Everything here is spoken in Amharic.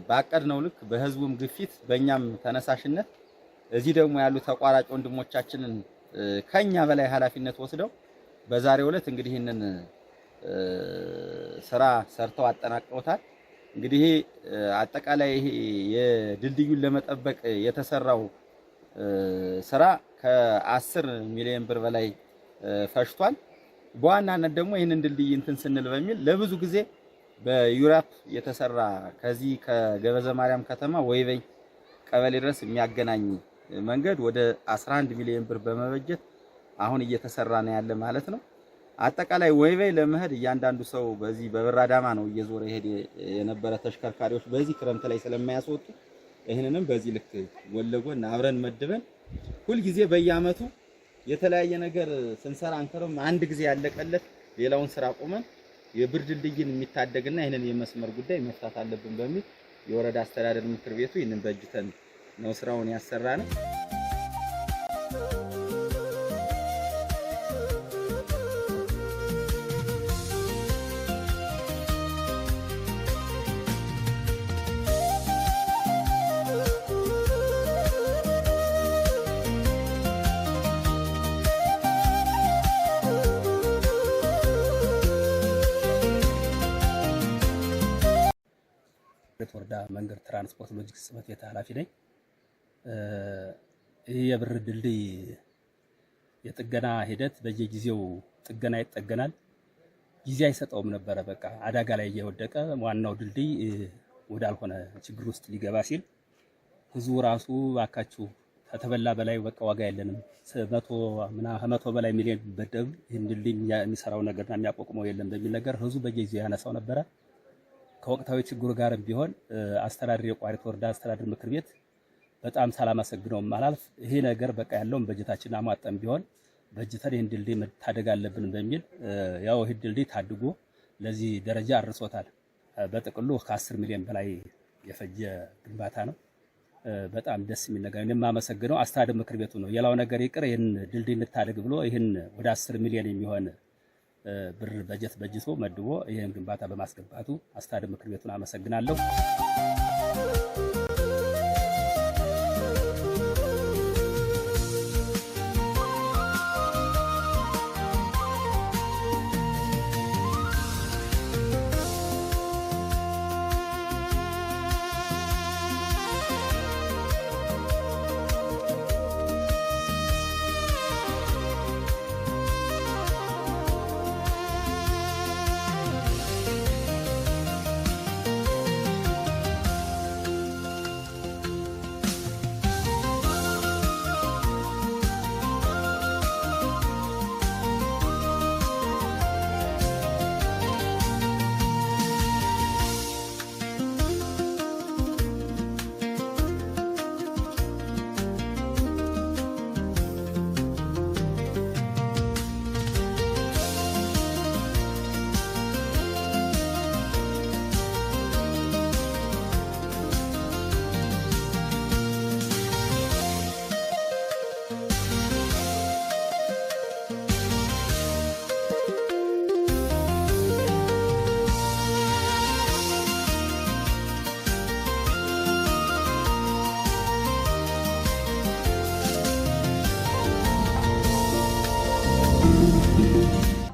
ባቀድነው ልክ በህዝቡም ግፊት በእኛም ተነሳሽነት እዚህ ደግሞ ያሉ ተቋራጭ ወንድሞቻችንን ከኛ በላይ ኃላፊነት ወስደው በዛሬው ዕለት እንግዲህ ይህንን ስራ ሰርተው አጠናቀውታል። እንግዲህ አጠቃላይ ይሄ የድልድዩን ለመጠበቅ የተሰራው ስራ ከ10 ሚሊዮን ብር በላይ ፈጅቷል። በዋናነት ደግሞ ይህንን ድልድይ እንትን ስንል በሚል ለብዙ ጊዜ በዩራፕ የተሰራ ከዚህ ከገበዘ ማርያም ከተማ ወይበይ ቀበሌ ድረስ የሚያገናኝ መንገድ ወደ 11 ሚሊዮን ብር በመበጀት አሁን እየተሰራ ነው ያለ ማለት ነው። አጠቃላይ ወይበይ ለመሄድ እያንዳንዱ ሰው በዚህ በበራዳማ ነው እየዞረ ይሄድ የነበረ ተሽከርካሪዎች በዚህ ክረምት ላይ ስለማያስወጡ ይሄንንም በዚህ ልክ ወለጎን አብረን መድበን ሁል ጊዜ በየአመቱ የተለያየ ነገር ስንሰራ አንከረም አንድ ጊዜ ያለቀለት ሌላውን ስራ ቆመን የብር ድልድይን የሚታደግና ይሄንን የመስመር ጉዳይ መፍታት አለብን በሚል የወረዳ አስተዳደር ምክር ቤቱ ይሄንን በጅተን ነው ስራውን ያሰራነው። ወረዳ መንገድ ትራንስፖርት ሎጂስቲክስ ጽሕፈት ቤት ኃላፊ ነኝ። ይህ የብር ድልድይ የጥገና ሂደት በየጊዜው ጥገና ይጠገናል። ጊዜ አይሰጠውም ነበረ። በቃ አደጋ ላይ እየወደቀ ዋናው ድልድይ ወዳልሆነ ችግር ውስጥ ሊገባ ሲል ህዝቡ ራሱ ባካችሁ ከተበላ በላይ በቃ ዋጋ የለንም 100 በላይ ሚሊዮን በደብ ይህን ድልድይ የሚሰራው ነገርና የሚያቋቁመው የለም በሚል ነገር ህዝቡ በየጊዜው ያነሳው ነበረ። ከወቅታዊ ችግሩ ጋርም ቢሆን አስተዳደር የቋሪት ወረዳ አስተዳደር ምክር ቤት በጣም ሳላመሰግነው ማላልፍ ይሄ ነገር በቃ ያለውን በጀታችን አሟጠን ቢሆን በጀተን ይሄን ድልድይ መታደግ አለብን በሚል ያው ይሄ ድልድይ ታድጎ ለዚህ ደረጃ አርሶታል። በጥቅሉ ከ10 ሚሊዮን በላይ የፈጀ ግንባታ ነው። በጣም ደስ የሚል ነገር ነው። የማመሰግነው አስተዳደር ምክር ቤቱ ነው። የላው ነገር ይቅር ይሄን ድልድይ እንታደግ ብሎ ይሄን ወደ 10 ሚሊዮን የሚሆን ብር በጀት በጅቶ መድቦ ይሄን ግንባታ በማስገባቱ አስተዳደር ምክር ቤቱን አመሰግናለሁ።